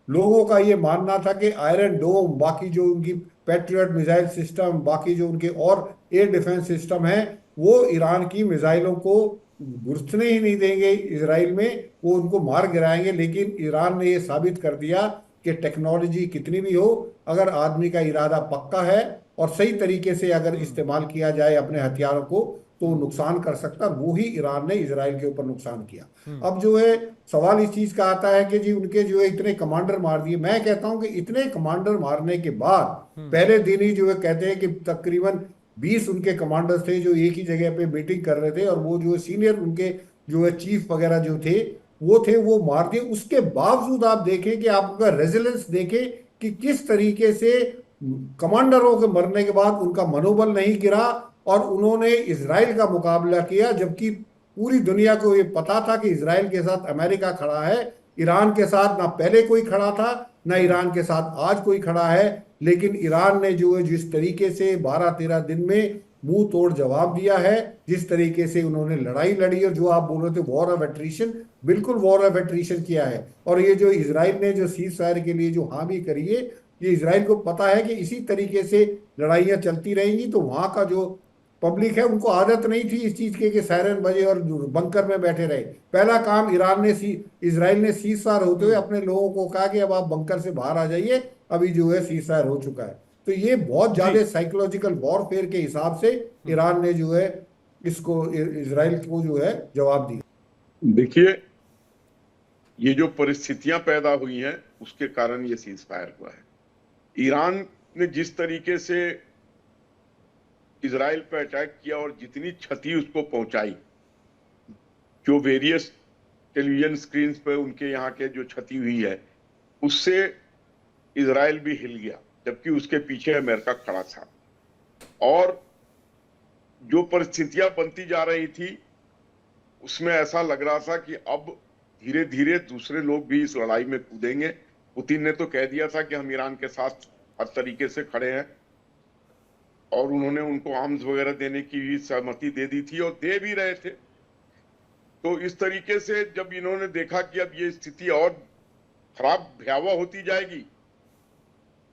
लोगों का ये मानना था कि आयरन डोम, बाकी जो उनकी पैट्रियट मिसाइल सिस्टम, बाकी जो उनके और एयर डिफेंस सिस्टम है, वो ईरान की मिसाइलों को घुसने ही नहीं देंगे इसराइल में, वो उनको मार गिराएंगे। लेकिन ईरान ने ये साबित कर दिया कि टेक्नोलॉजी कितनी भी हो, अगर आदमी का इरादा पक्का है और सही तरीके से अगर इस्तेमाल किया जाए अपने हथियारों को, तो नुकसान कर सकता। वो ही ईरान ने इजराइल के ऊपर नुकसान किया। अब जो है सवाल इस चीज का आता है कि जी उनके जो है इतने कमांडर मार दिए। मैं कहता हूं कि इतने कमांडर मारने के बाद पहले दिन ही जो है कहते हैं कि तकरीबन 20 उनके कमांडर्स थे जो एक ही जगह पे मीटिंग कर रहे थे, और वो जो सीनियर उनके जो है चीफ वगैरह जो थे वो मार दिए। उसके बावजूद आप देखें कि आप उनका रेजिलेंस देखें कि किस तरीके से कमांडरों के मरने के बाद उनका मनोबल नहीं गिरा और उन्होंने इजराइल का मुकाबला किया, जबकि पूरी दुनिया को ये पता था कि इजराइल के साथ अमेरिका खड़ा है, ईरान के साथ ना पहले कोई खड़ा था ना ईरान के साथ आज कोई खड़ा है। लेकिन ईरान ने जो है जिस तरीके से 12-13 दिन में मुंह तोड़ जवाब दिया है, जिस तरीके से उन्होंने लड़ाई लड़ी, और जो आप बोल रहे थे वॉर ऑफ एट्रिशन, बिल्कुल वॉर ऑफ एट्रिशन किया है। और ये जो इजराइल ने जो सीज फायर के लिए जो हामी करी है, ये इजराइल को पता है कि इसी तरीके से लड़ाइयां चलती रहेंगी, तो वहां का जो पब्लिक है उनको आदत नहीं थी इस चीज के कि सायरन बजे और बंकर में बैठे रहे। पहला काम इजराइल ने सीज फायर होते हुए अपने लोगों को कहा कि अब आप बंकर से बाहर आ जाइए, अभी जो है सीज फायर हो चुका है। तो ये बहुत ज्यादा साइकोलॉजिकल वॉरफेयर के हिसाब से ईरान ने जो है इसको इजराइल को जो है जवाब दिया। देखिए, ये जो परिस्थितियां पैदा हुई हैं उसके कारण ये सीज फायर हुआ है। ईरान ने जिस तरीके से इजराइल पर अटैक किया और जितनी क्षति उसको पहुंचाई, जो वेरियस टेलीविजन स्क्रीन पे उनके यहाँ के जो क्षति हुई है, उससे इजराइल भी हिल गया, जबकि उसके पीछे अमेरिका खड़ा था। और जो परिस्थितियां बनती जा रही थी उसमें ऐसा लग रहा था कि अब धीरे धीरे दूसरे लोग भी इस लड़ाई में कूदेंगे। पुतिन ने तो कह दिया था कि हम ईरान के साथ हर तरीके से खड़े हैं, और उन्होंने उनको आर्म्स वगैरह देने की भी सहमति दे दी थी और दे भी रहे थे। तो इस तरीके से जब इन्होंने देखा कि अब ये स्थिति और खराब भयावह होती जाएगी,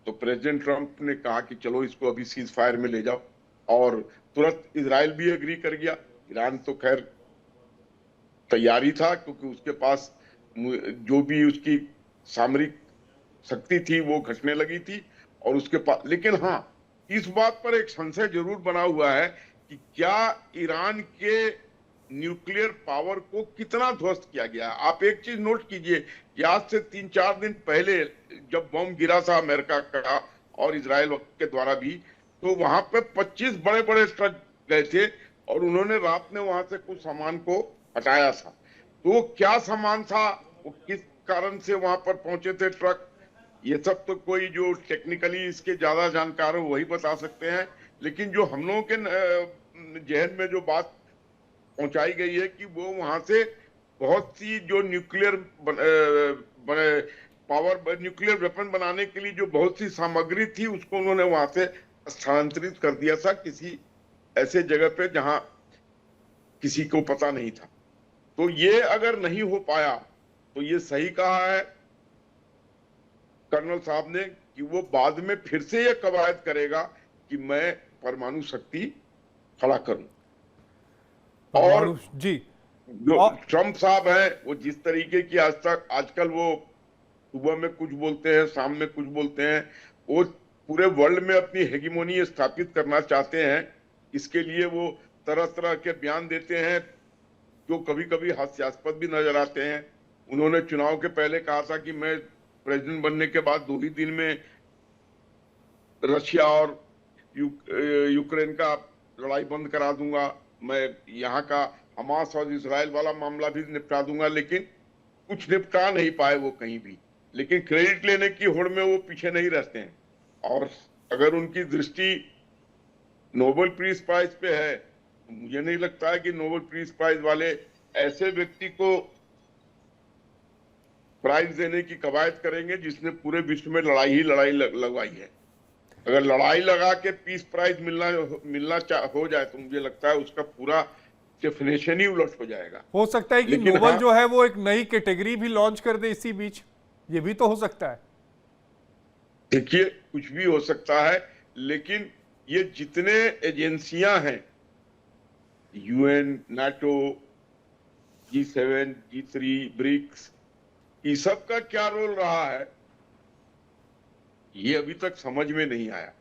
तो प्रेसिडेंट ट्रंप ने कहा कि चलो इसको अभी सीज फायर में ले जाओ, और तुरंत इजराइल भी एग्री कर गया। ईरान तो खैर तैयारी था, क्योंकि उसके पास जो भी उसकी सामरिक शक्ति थी वो घटने लगी थी, और उसके पास, लेकिन हाँ, इस बात पर एक संशय जरूर बना हुआ है कि क्या ईरान के न्यूक्लियर पावर को कितना ध्वस्त किया गया। आप एक चीज नोट कीजिए कि आज से 3-4 दिन पहले जब बम गिरा था अमेरिका का और इजराइल के द्वारा भी, तो वहां पे 25 बड़े बड़े ट्रक गए थे और उन्होंने रात में वहां से कुछ सामान को हटाया था। तो क्या सामान था, वो किस कारण से वहां पर पहुंचे थे ट्रक, ये सब तो कोई जो टेक्निकली इसके ज्यादा जानकार हो वही बता सकते हैं। लेकिन जो हम लोगों के जहन में जो बात पहुंचाई गई है कि वो वहां से बहुत सी जो न्यूक्लियर वेपन बनाने के लिए जो बहुत सी सामग्री थी, उसको उन्होंने वहां से स्थानांतरित कर दिया था किसी ऐसे जगह पे जहां किसी को पता नहीं था। तो ये अगर नहीं हो पाया तो ये सही कहा है कर्नल साहब ने कि वो बाद में फिर से ये कवायद करेगा कि मैं परमाणु शक्ति खड़ा करूं। और जी, जो ट्रंप साहब हैं, वो जिस तरीके की आजकल वो सुबह में कुछ बोलते हैं, शाम में कुछ बोलते हैं, वो पूरे वर्ल्ड में अपनी हेगेमोनी स्थापित करना चाहते हैं। इसके लिए वो तरह तरह के बयान देते हैं जो कभी कभी हास्यास्पद भी नजर आते हैं। उन्होंने चुनाव के पहले कहा था कि मैं प्रेसिडेंट बनने के बाद 2 ही दिन में रशिया और यूक्रेन का लड़ाई बंद करा दूंगा, मैं यहाँ का हमास और इजराइल वाला मामला भी निपटा दूंगा, लेकिन कुछ निपटा नहीं पाए वो कहीं भी। लेकिन क्रेडिट लेने की होड़ में वो पीछे नहीं रहते हैं। और अगर उनकी दृष्टि नोबेल पीस प्राइज पे है, मुझे नहीं लगता है कि नोबेल पीस प्राइज वाले ऐसे व्यक्ति को प्राइज देने की कवायद करेंगे जिसने पूरे विश्व में लड़ाई ही लड़ाई लगवाई है। अगर लड़ाई लगा के पीस प्राइज मिलना हो जाए तो मुझे लगता है उसका पूरा डेफिनेशन ही उलट हो जाएगा। हो सकता है कि लेकिन नोबेल हाँ, जो है वो एक नई कैटेगरी भी लॉन्च कर दे इसी बीच, ये भी तो हो सकता है। देखिए कुछ भी हो सकता है, लेकिन ये जितने एजेंसियां हैं, UN, NATO, G7, G3, BRICS, ये सब का क्या रोल रहा है ये अभी तक समझ में नहीं आया।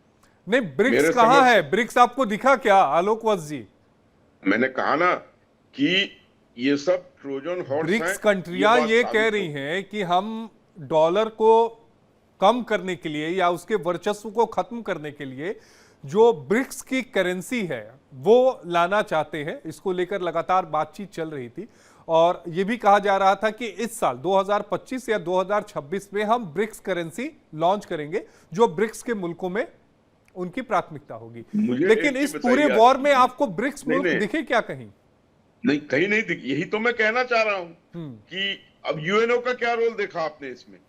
नहीं, ब्रिक्स कहाँ है? ब्रिक्स आपको दिखा क्या आलोक वत्स जी? मैंने कहा ना कि ये सब ट्रोजन हॉर्स ब्रिक्स हैं। कंट्रियां बात ये साबित कह रही हैं कि हम डॉलर को कम करने के लिए या उसके वर्चस्व को खत्म करने के लिए जो ब्रिक्स की करेंसी है वो लाना चाहते हैं। इसको लेकर लगातार बातचीत चल रही थी और यह भी कहा जा रहा था कि इस साल 2025 या 2026 में हम ब्रिक्स करेंसी लॉन्च करेंगे जो ब्रिक्स के मुल्कों में उनकी प्राथमिकता होगी। लेकिन इस पूरे वॉर में आपको ब्रिक्स मुल्क दिखे क्या कहीं? नहीं, कहीं नहीं दिखे। यही तो मैं कहना चाह रहा हूं कि अब यूएनओ का क्या रोल देखा आपने इसमें,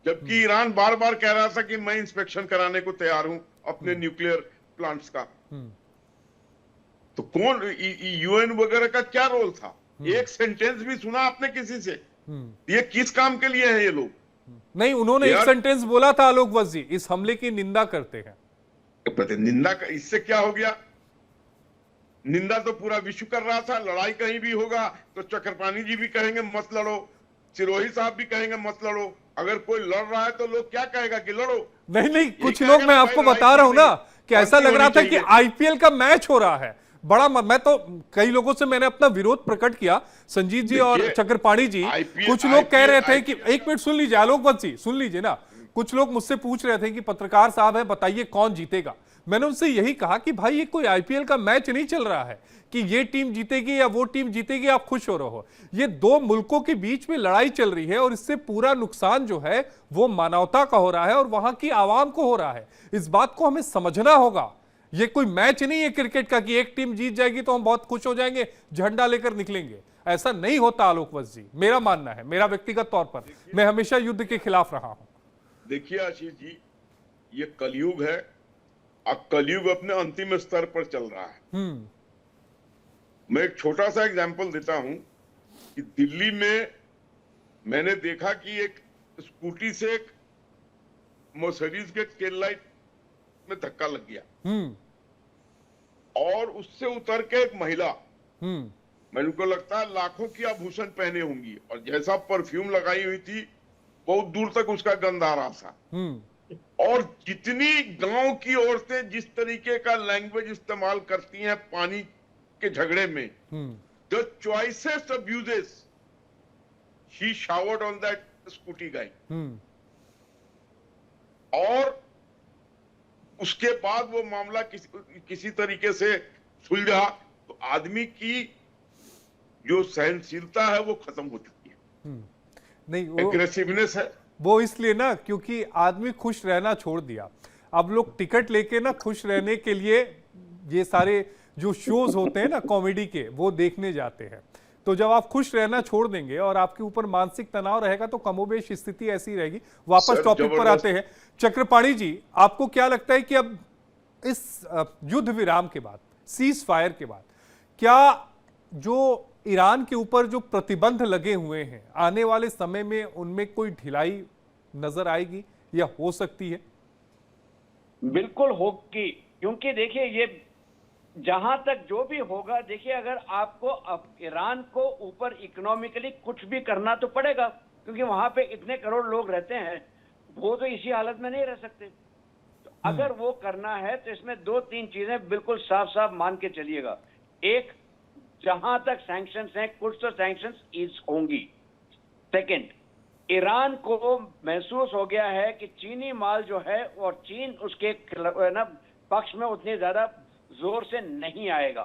जबकि ईरान बार बार कह रहा था कि मैं इंस्पेक्शन कराने को तैयार हूं अपने न्यूक्लियर प्लांट्स का। तो कौन यूएन वगैरह का क्या रोल था? एक सेंटेंस भी सुना आपने किसी से? ये किस काम के लिए है ये लोग? नहीं, उन्होंने एक सेंटेंस बोला था आलोक वत्स जी, इस हमले की निंदा करते हैं। निंदा इससे क्या हो गया? निंदा तो पूरा विश्व कर रहा था। लड़ाई कहीं भी होगा तो चक्रपाणी जी भी कहेंगे मत लड़ो, सिरोही साहब भी कहेंगे मत लड़ो। अगर कोई लड़ रहा है तो लोग क्या कहेगा कि लड़ो। नहीं, कुछ लोग, मैं आपको बता रहा हूं ना कि ऐसा लग रहा था कि आईपीएल का मैच हो रहा है बड़ा। मैं तो कई लोगों से मैंने अपना विरोध प्रकट किया, संजीत जी और चक्रपाणी जी। कुछ लोग कह रहे थे कि एक मिनट सुन लीजिए आलोक वत्स जी, सुन लीजिए ना। कुछ लोग मुझसे पूछ रहे थे कि पत्रकार साहब है, बताइए कौन जीतेगा। मैंने उनसे यही कहा कि भाई ये कोई आईपीएल का मैच नहीं चल रहा है कि ये टीम जीतेगी या वो टीम जीतेगी, आप खुश हो रहे हो। ये दो मुल्कों के बीच में लड़ाई चल रही है और इससे पूरा नुकसान जो है वो मानवता का हो रहा है और वहां की आवाम को हो रहा है। इस बात को हमें समझना होगा। ये कोई मैच नहीं है क्रिकेट का कि एक टीम जीत जाएगी तो हम बहुत खुश हो जाएंगे, झंडा लेकर निकलेंगे। ऐसा नहीं होता आलोक वत्स जी, मेरा मानना है। मेरा व्यक्तिगत तौर पर मैं हमेशा युद्ध के खिलाफ रहा हूं। देखिए आशीष जी, ये कलयुग है। अब कलयुग अपने अंतिम स्तर पर चल रहा है। मैं एक छोटा सा एग्जांपल देता हूं कि दिल्ली में मैंने देखा कि एक स्कूटी से एक मर्सिडीज के टेल लाइट में धक्का लग गया और उससे उतर के एक महिला, मैंने को लगता है लाखों की आभूषण पहने होंगी और जैसा परफ्यूम लगाई हुई थी बहुत दूर तक उसका गंध आ रहा था। और जितनी गांव की औरतें जिस तरीके का लैंग्वेज इस्तेमाल करती हैं पानी के झगड़े में, the choicest abuses she showered on that scooty guy. और उसके बाद वो मामला किसी तरीके से सुलझा तो आदमी की जो सहनशीलता है वो खत्म हो चुकी है। नहीं, वो एग्रेसिवनेस है वो इसलिए ना क्योंकि आदमी खुश रहना छोड़ दिया। अब लोग टिकट लेके ना खुश रहने के लिए ये सारे जो शोज होते हैं ना कॉमेडी के, वो देखने जाते हैं। तो जब आप खुश रहना छोड़ देंगे और आपके ऊपर मानसिक तनाव रहेगा तो कमोबेश स्थिति ऐसी रहेगी। वापस टॉपिक पर आते हैं। चक्रपाणी जी, आपको क्या लगता है कि अब इस युद्ध विराम के बाद, सीज फायर के बाद, क्या जो ईरान के ऊपर जो प्रतिबंध लगे हुए हैं आने वाले समय में उनमें कोई ढिलाई नजर आएगी या हो सकती है? बिल्कुल होगी, क्योंकि देखिए ये जहां तक जो भी होगा, देखिए अगर आपको अब ईरान को ऊपर इकोनॉमिकली कुछ भी करना तो पड़ेगा, क्योंकि वहां पे इतने करोड़ लोग रहते हैं, वो तो इसी हालत में नहीं रह सकते। तो अगर वो करना है तो इसमें दो तीन चीजें बिल्कुल साफ साफ मान के चलिएगा। एक, जहां तक सैंक्शंस हैं कुछ तो सैंक्शंस ईज होंगी। सेकंड, ईरान को महसूस हो गया है कि चीनी माल जो है और चीन उसके ना पक्ष में उतनी ज्यादा जोर से नहीं आएगा।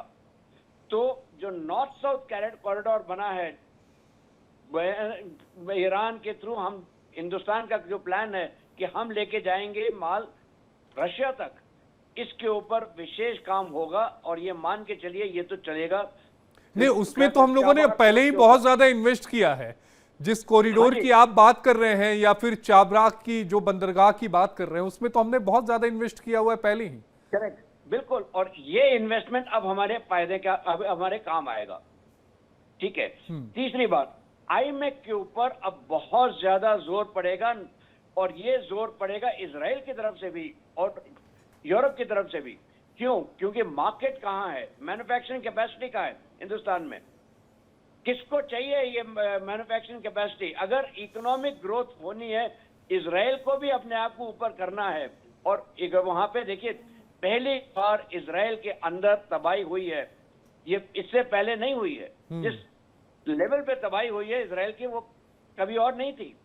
तो जो नॉर्थ साउथ कॉरिडोर बना है ईरान के थ्रू, हम हिंदुस्तान का जो प्लान है कि हम लेके जाएंगे माल रशिया तक, इसके ऊपर विशेष काम होगा। और ये मान के चलिए ये तो चलेगा नहीं, उसमें तो हम लोगों ने पहले ही बहुत ज्यादा इन्वेस्ट किया है। जिस कॉरिडोर की आप बात कर रहे हैं या फिर चाबराक की जो बंदरगाह की बात कर रहे हैं, उसमें तो हमने बहुत ज्यादा इन्वेस्ट किया हुआ है पहले ही। करेक्ट, बिल्कुल। और ये इन्वेस्टमेंट अब हमारे फायदे का, अब हमारे काम आएगा। ठीक है। तीसरी बात, आईएमएफ के ऊपर अब बहुत ज्यादा जोर पड़ेगा, और ये जोर पड़ेगा इजराइल की तरफ से भी और यूरोप की तरफ से भी। क्यों? क्योंकि मार्केट कहां है, मैन्युफैक्चरिंग कैपेसिटी कहां है हिंदुस्तान में, किसको चाहिए ये मैन्युफैक्चरिंग कैपेसिटी? अगर इकोनॉमिक ग्रोथ होनी है, इजराइल को भी अपने आप को ऊपर करना है। और वहां पे देखिए, पहली बार इजराइल के अंदर तबाही हुई है, ये इससे पहले नहीं हुई है। जिस लेवल पे तबाही हुई है इजराइल की, वो कभी और नहीं थी।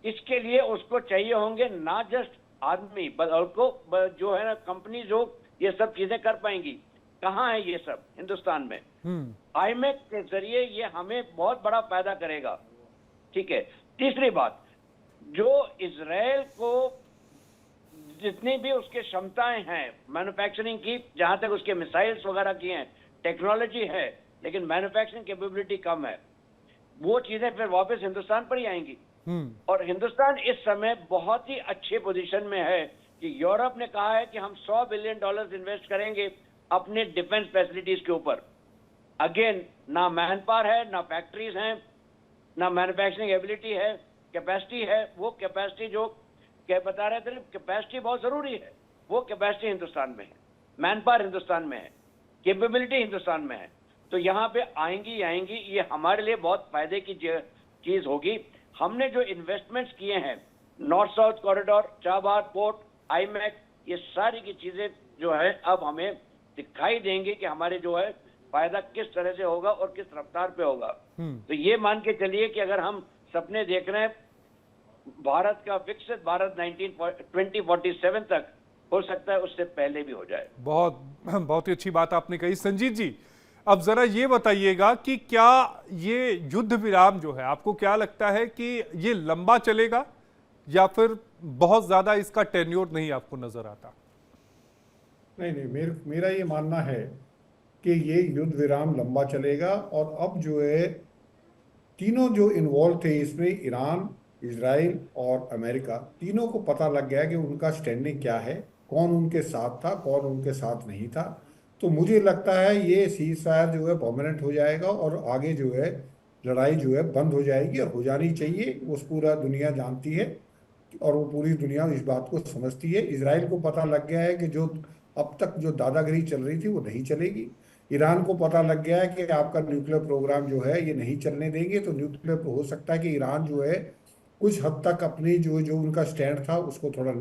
इसके लिए उसको चाहिए होंगे ना जस्ट आदमी, बल्कि जो है ना कंपनी जो ये सब चीजें कर पाएंगी। कहाँ है ये सब? हिंदुस्तान में। आईएमएफ के जरिए ये हमें बहुत बड़ा फायदा करेगा। ठीक है। तीसरी बात, जो इजराइल को जितनी भी उसके क्षमताएं हैं मैन्युफैक्चरिंग की, जहां तक उसके मिसाइल्स वगैरह की हैं, टेक्नोलॉजी है, लेकिन मैन्युफैक्चरिंग कैपेबिलिटी कम है, वो चीजें फिर वापस हिंदुस्तान पर ही आएंगी। और हिंदुस्तान इस समय बहुत ही अच्छे पोजीशन में है कि यूरोप ने कहा है कि हम $100 बिलियन इन्वेस्ट करेंगे अपने डिफेंस फैसिलिटीज के ऊपर। अगेन, ना मैन पावर है, ना फैक्ट्रीज हैं, ना मैन्युफैक्चरिंग एबिलिटी है, कैपेसिटी है। वो कैपेसिटी जो क्या बता रहे थे, कैपेसिटी बहुत जरूरी है, वो कैपेसिटी हिंदुस्तान में है, मैन पावर हिंदुस्तान में है, कैपेबिलिटी हिंदुस्तान में है। तो यहाँ पे आएंगी, ये हमारे लिए बहुत फायदे की चीज होगी। हमने जो इन्वेस्टमेंट्स किए हैं, north south corridor, Chabahar port, iMac, ये सारी की चीजें जो है अब हमें दिखाई देंगे कि हमारे जो है फायदा किस तरह से होगा और किस रफ्तार पे होगा। तो ये मान के चलिए कि अगर हम सपने देख रहे हैं भारत का, विकसित भारत 2047 तक, हो सकता है उससे पहले भी हो जाए। बहुत ही अच्छी बात आपने कही। संजीत जी, अब जरा ये बताइएगा कि क्या ये युद्ध विराम जो है, आपको क्या लगता है कि ये लंबा चलेगा या फिर बहुत ज्यादा इसका टेन्योर नहीं आपको नजर आता? नहीं, मेरा ये मानना है कि ये युद्ध विराम लंबा चलेगा। और अब जो है तीनों जो इन्वॉल्व थे इसमें, ईरान, इजराइल और अमेरिका, तीनों को पता लग गया कि उनका स्टैंडिंग क्या है, कौन उनके साथ था, कौन उनके साथ नहीं था। तो मुझे लगता है ये सीज फायर जो है परमानेंट हो जाएगा और आगे जो है लड़ाई जो है बंद हो जाएगी, और हो जानी चाहिए। उस पूरा दुनिया जानती है और वो पूरी दुनिया इस बात को समझती है। इजराइल को पता लग गया है कि जो अब तक जो दादागिरी चल रही थी वो नहीं चलेगी। ईरान को पता लग गया है कि आपका न्यूक्लियर प्रोग्राम जो है ये नहीं चलने देंगे। तो न्यूक्लियर हो सकता है कि ईरान जो है कुछ हद तक अपनी जो उनका स्टैंड था उसको थोड़ा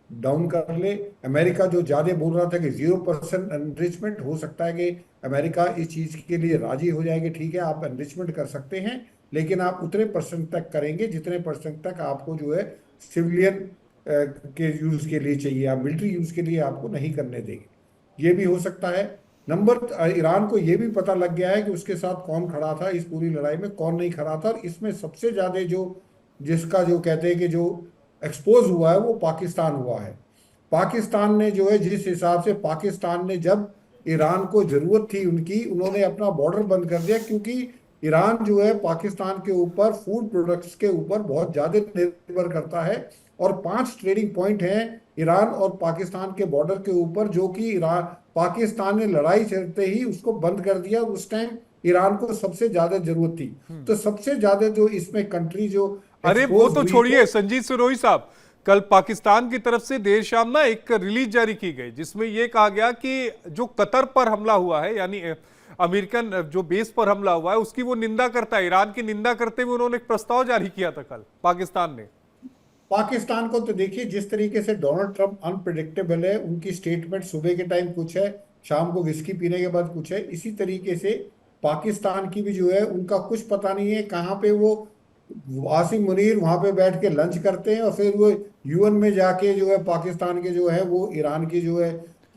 डाउन कर ले। अमेरिका जो ज्यादा बोल रहा था कि 0% एनरिचमेंट, हो सकता है कि अमेरिका इस चीज के लिए राजी हो जाएगी। ठीक है, आप एनरिचमेंट कर सकते हैं, लेकिन आप उतने परसेंट तक करेंगे जितने परसेंट तक आपको जो है सिविलियन के यूज के लिए चाहिए, आप मिलिट्री यूज के लिए आपको नहीं करने देंगे। ये भी हो सकता है। ईरान को ये भी पता लग गया है कि उसके साथ कौन खड़ा था इस पूरी लड़ाई में, कौन नहीं खड़ा था। और इसमें सबसे ज्यादा जिसका जो कहते हैं कि जो एक्सपोज हुआ है वो पाकिस्तान हुआ है। पाकिस्तान ने जो है, जिस हिसाब से पाकिस्तान ने जब ईरान को जरूरत थी उनकी, उन्होंने अपना बॉर्डर बंद कर दिया, क्योंकि ईरान जो है पाकिस्तान के ऊपर फूड प्रोडक्ट्स के ऊपर बहुत ज्यादा निर्भर करता है। और 5 ट्रेडिंग पॉइंट हैं ईरान और पाकिस्तान के बॉर्डर के ऊपर, जो कि पाकिस्तान ने लड़ाई चलते ही उसको बंद कर दिया। उस टाइम ईरान को सबसे ज्यादा जरूरत थी। तो सबसे ज्यादा जो इसमें कंट्री जो, अरे वो तो छोड़िए संजीत सिरोही साहब, कल पाकिस्तान की तरफ से देर शाम ना एक रिलीज जारी की गई जिसमें यह कहा गया कि जो कतर पर हमला हुआ है, यानी अमेरिकन जो बेस पर हमला हुआ है, उसकी वो निंदा करता है। ईरान की निंदा करते हुए उन्होंने एक प्रस्ताव जारी किया था कल पाकिस्तान ने। पाकिस्तान को तो देखिए, जिस तरीके से डोनाल्ड ट्रंप अनप्रेडिक्टेबल है, उनकी स्टेटमेंट सुबह के टाइम कुछ है, शाम को विस्की पीने के बाद कुछ है, इसी तरीके से पाकिस्तान की भी जो है उनका कुछ पता नहीं है कहाँ पे वो वासिम मुनीर वहां पे बैठ के लंच करते हैं और फिर वो यूएन में जाके जो है पाकिस्तान के जो है वो ईरान की जो है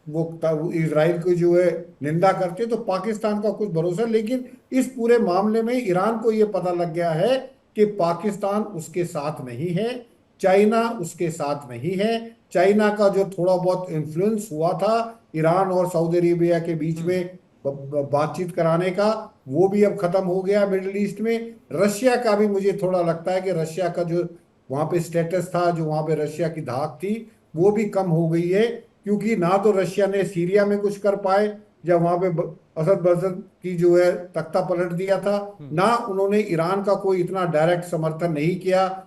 वो इजराइल को जो है निंदा करते, तो पाकिस्तान का कुछ भरोसा। लेकिन इस पूरे मामले में ईरान को ये पता लग गया है कि पाकिस्तान उसके साथ नहीं है, चाइना उसके साथ नहीं है। चाइना का जो थोड़ा बहुत इन्फ्लुएंस हुआ था ईरान और सऊदी अरेबिया के बीच में बातचीत कराने का, वो भी अब खत्म हो गया मिडिल ईस्ट में। रशिया का भी मुझे थोड़ा लगता है कि रशिया का जो वहां पे स्टेटस था, जो वहां पे रशिया की धाक थी, वो भी कम हो गई है। क्योंकि ना तो रशिया ने सीरिया में कुछ कर पाए जब वहां पे असद बसद की जो है तख्ता पलट दिया था, ना उन्होंने ईरान का कोई इतना डायरेक्ट समर्थन नहीं किया